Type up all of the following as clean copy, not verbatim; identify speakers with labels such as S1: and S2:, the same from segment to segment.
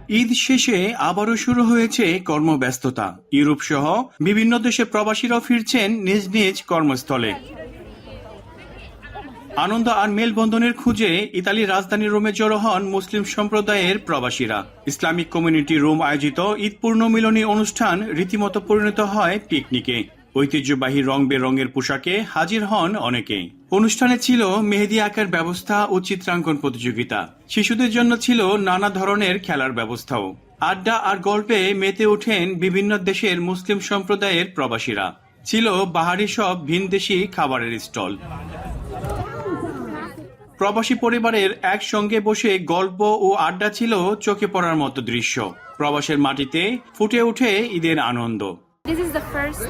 S1: ঈদ শেষে আবারও শুরু হয়েছে কর্মব্যস্ততা। ইউরোপ সহ বিভিন্ন দেশে প্রবাসীরাও ফিরছেন নিজ নিজ কর্মস্থলে। আনন্দ আর মেলবন্ধনের খুঁজে ইতালির রাজধানী রোমে জড়ো হন মুসলিম সম্প্রদায়ের প্রবাসীরা। ইসলামিক কমিউনিটি রোম আয়োজিত ঈদ পূর্ণ মিলনী অনুষ্ঠান রীতিমতো পরিণত হয় পিকনিকে। ঐতিহ্যবাহী রং বেরঙের পোশাকে হাজির হন অনেকেই। অনুষ্ঠানে ছিল মেহেদি আঁকার ব্যবস্থা ও চিত্রাঙ্কন প্রতিযোগিতা। শিশুদের জন্য ছিল নানা ধরনের খেলার ব্যবস্থাও। আড্ডা আর গল্পে মেতে ওঠেন বিভিন্ন দেশের মুসলিম সম্প্রদায়ের প্রবাসীরা। ছিল বাহারি সব ভিনদেশি খাবারের স্টল। প্রবাসী পরিবারের একসঙ্গে বসে গল্প ও আড্ডা ছিল চোখে পড়ার মতো দৃশ্য। প্রবাসের মাটিতে ফুটে ওঠে ঈদের আনন্দ।
S2: This is the first,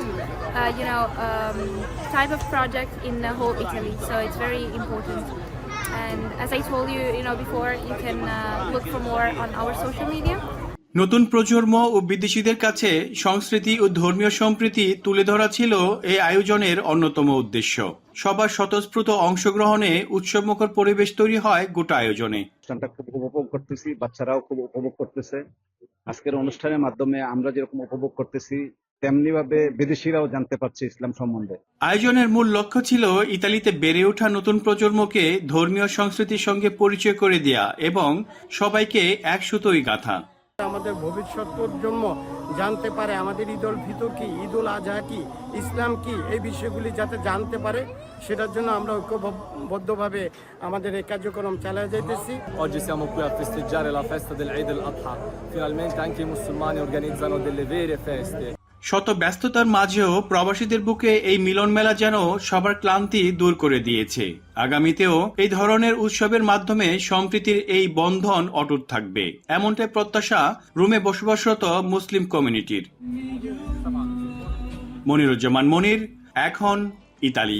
S2: type of project in the whole Italy, so it's very important. And as I told you, before, you can look for more on our social media.
S1: নতুন প্রজন্ম ও বিদেশিদের কাছে সংস্কৃতি ও ধর্মীয় সম্প্রীতি তুলে ধরা ছিল এই আয়োজনের অন্যতম উদ্দেশ্য। সবার স্বতঃস্ফূর্ত অংশগ্রহণে উৎসবমুখর পরিবেশ তৈরি হয় গোটা আয়োজনে।
S3: অনুষ্ঠানটা খুব উপভোগ করতেছি, বাচ্চারাও খুব উপভোগ করতেছে। আজকের অনুষ্ঠানের মাধ্যমে আমরা যেরকম উপভোগ করতেছি, তেমনি ভাবে বিদেশিরাও জানতে পারছে ইসলাম সম্বন্ধে।
S1: আয়োজনের মূল লক্ষ্য ছিল ইতালিতে বেড়ে ওঠা নতুন প্রজন্মকে ধর্মীয় সংস্কৃতির সঙ্গে পরিচয় করে দেয়া এবং সবাইকে এক সুতোয় গাঁথা।
S4: আমাদের ভবিষ্যৎ প্রজন্ম জানতে পারে আমাদের ঈদ উল ফিতর কি, ঈদ উল আজহা কি, ইসলাম কি, এই বিষয়গুলি যাতে জানতে পারে, সেটার জন্য আমরা ঐক্যবদ্ধভাবে আমাদের এই কার্যক্রম চালিয়ে যাইতেছি।
S5: Oggi siamo qui a festeggiare la festa del Eid al-Adha. Finalmente anche i musulmani organizzano delle vere feste.
S1: শত ব্যস্ততার মাঝেও প্রবাসীদের বুকে এই মিলন মেলা যেন সবার ক্লান্তি দূর করে দিয়েছে। আগামীতেও এই ধরনের উৎসবের মাধ্যমে সম্প্রীতির এই বন্ধন অটুট থাকবে, এমনটাই প্রত্যাশা রোমে বসবাসরত মুসলিম কমিউনিটির। মনিরুজ্জামান মনির, এখন ইতালি।